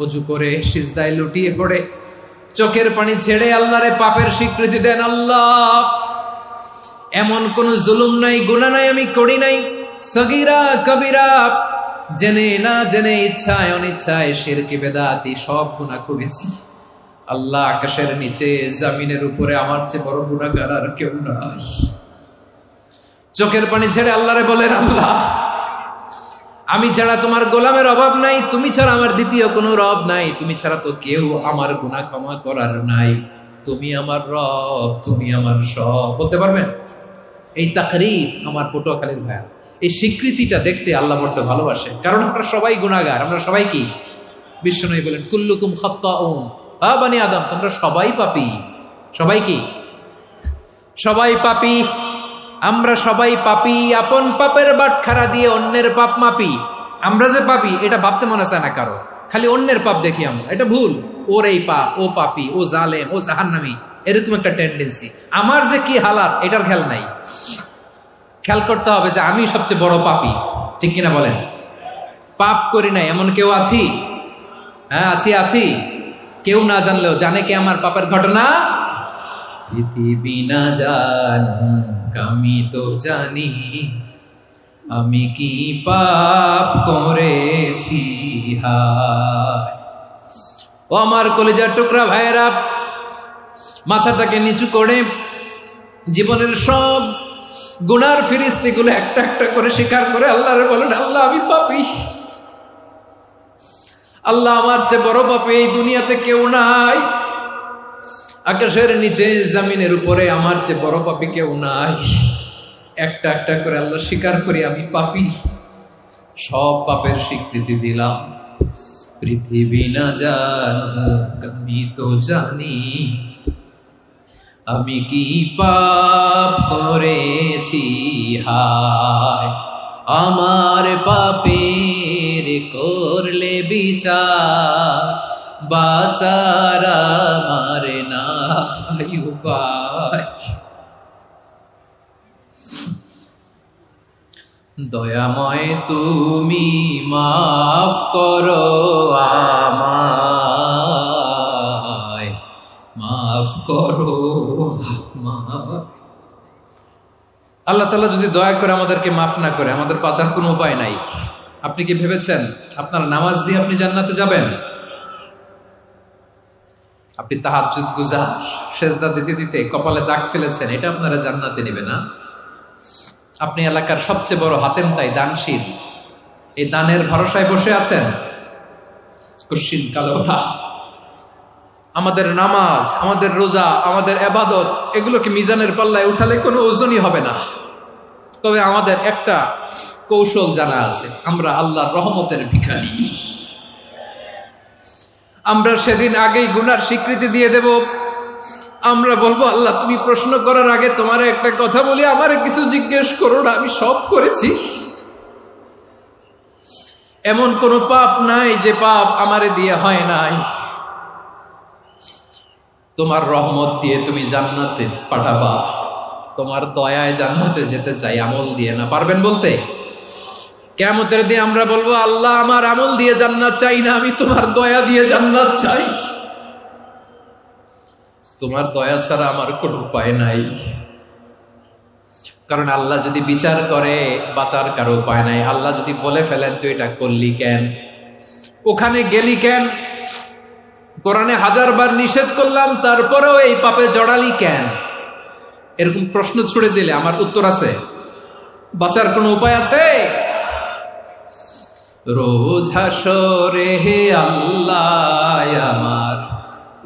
অজু করে সিজদায় লুটিয়ে পড়ে চোখের পানি ছেড়ে আল্লাহরে পাপের স্বীকৃতি দেন। আল্লাহ, এমন কোন জুলুম নাই, গুনাহ নাই আমি করি নাই, সগীরা কবিরা, জেনে না জেনে, ইচ্ছায় অনিচ্ছায়, শিরকি বেদাতি সব গুনাহ করেছি। আল্লাহ, আকাশের নিচে জমিনের উপরে আমার চেয়ে বড় গুনাহগার আর কেউ নাই। চোখের পানি ছেড়ে আল্লাহরে বলেন, আল্লাহ, আমি ছাড়া তোমার গোলামের অভাব নাই, তুমি ছাড়া আমার দ্বিতীয় কোনো রব নাই, তুমি ছাড়া তো কেউ আমার গুনাহ ক্ষমা করার নাই, তুমি আমার রব, তুমি আমার সব। বলতে পারবেন? এই তাকরীর আমার পটুয়াখালীর ভাইয়া, এই স্বীকৃতিটা দেখতে আল্লাহ বড্ড ভালোবাসে, কারণ আমরা সবাই গুনাহগার। আমরা সবাই কি? বিশ্বনবী বলেন, কুল্লুকুম খাত্তাউন, বানি আদম, তোমরা সবাই পাপী। সবাই কি? সবাই পাপী। আমরা সবাই পাপী, আপন পাপের বাটখারা দিয়ে অন্যের পাপ মাপি। আমরা যে পাপী এটা ভাবতে মনে চায় না কারো, খালি অন্যের পাপ দেখি আমরা, এটা ভুল। ওর এই পাপ, ও পাপী, ও জালেম, ও জাহান্নামী, এরকম একটা টেন্ডেন্সি। আমার যে কি হালাত এটার খেয়াল নাই। খেয়াল করতে হবে যে আমি সবচেয়ে বড় পাপী, ঠিক কিনা বলেন? পাপ করি নাই এমন কেউ আছি? হ্যাঁ, আছি। কেউ না জানলেও জানে কে আমার পাপের ঘটনা? পৃথিবী না জানুক আমি তো জানি, আমি কি পাপ করেছি। হায় ও আমার কলিজার টুকরা ভাইয়েরা, মাথাটাকে নিচু করে জীবনের সব গুনার ফিরিস্তিগুলো একটা একটা করে স্বীকার করে আল্লাহরে বলেন, আল্লাহ, আমি পাপী। আল্লাহ, আমার চেয়ে বড় পাপী এই দুনিয়াতে কেউ নাই। আকাশের নিচে জমিনের উপরে আমার চেয়ে বড় পাপী কেউ নাই। একটা একটা করে আল্লাহ স্বীকার করি আমি পাপী, সব পাপের স্বীকৃতি দিলাম। পৃথিবী না জানুক আমি তো জানি, আমি কি পাপ করেছি। হায় আমার পাপের করলে বিচার, বাঁচার আমার নাই উপায়। দয়াময় তুমি মাফ করো আমায়, মাফ করো আমায়। আল্লাহ তাআলা যদি দয়া করে আমাদেরকে মাফ না করে, আমাদের বাঁচার কোনো উপায় নাই। আপনি কি ভেবেছেন আপনার নামাজ দিয়ে আপনি জান্নাতে যাবেন? আপনি তাহাজ্জুদ গুজার, সেজদা দিতে দিতে কপালে দাগ ফেলেছেন, এটা আপনারা জান্নাতে নেবে না? আপনি এলাকার সবচেয়ে বড় হাতেম তাই দানশীল, এই দানের ভরসায় বসে আছেন, কুশ্চিন কালো না। আমাদের নামাজ, আমাদের রোজা, আমাদের ইবাদত, এগুলোকে মিজানের পাল্লায় উঠালে কোনো ওজনই হবে না। তবে আমাদের একটা কৌশল জানা আছে, আমরা আল্লাহর রহমতের ভিখারি। আমরা সেদিন আগেই গুনার স্বীকৃতি দিয়ে দেব। আমরা বলবো, আল্লাহ, তুমি প্রশ্ন করার আগে তোমার একটা কথা বলি, আমারে কিছু জিজ্ঞেস করো না, আমি সব করেছি। এমন কোন পাপ নাই যে পাপ আমারে দিয়ে হয় নাই। তোমার রহমত দিয়ে তুমি জান্নাতে পাঠাবা, তোমার দয়ায় জান্নাতে যেতে চাই, আমল দিয়ে না। পারবেন বলতে? কিয়ামতের দিন আমরা বলবো, আল্লাহ, আমার আমল দিয়ে জান্নাত চাই না, আমি তোমার দয়া দিয়ে জান্নাত চাই। তোমার দয়া ছাড়া আমার কোনো উপায় নাই। কারণ আল্লাহ যদি বিচার করে, বাঁচার কারো উপায় নাই। আল্লাহ যদি বলে ফেলেন তুই এটা করলি কেন, ওখানে গেলি কেন, কোরআনে 1000 বার নিষেধ করলাম তারপরেও এই পাপে জড়ালি কেন, এরকম প্রশ্ন ছুড়ে দিলে আমার উত্তর আছে? বাঁচার কোনো উপায় আছে? রোজ হাসরে হে আল্লাহ আমার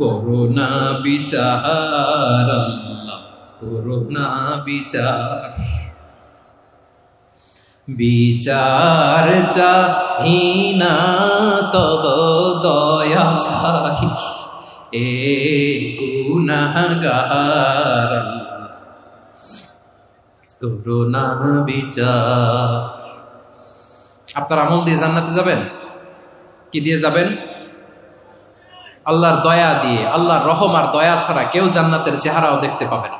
করুণা বিচার, আল্লাহ করুণা বিচার। বিচার চাহি না তব দয়া চাহি, এ গুনাহগার, আল্লাহ করুণা বিচার। আপনার আমল দিয়ে জান্নাতে যাবেন? কি দিয়ে যাবেন? আল্লাহর দয়া দিয়ে। আল্লাহর রহম আর দয়া ছাড়া কেউ জান্নাতের চেহারাও দেখতে পাবে না।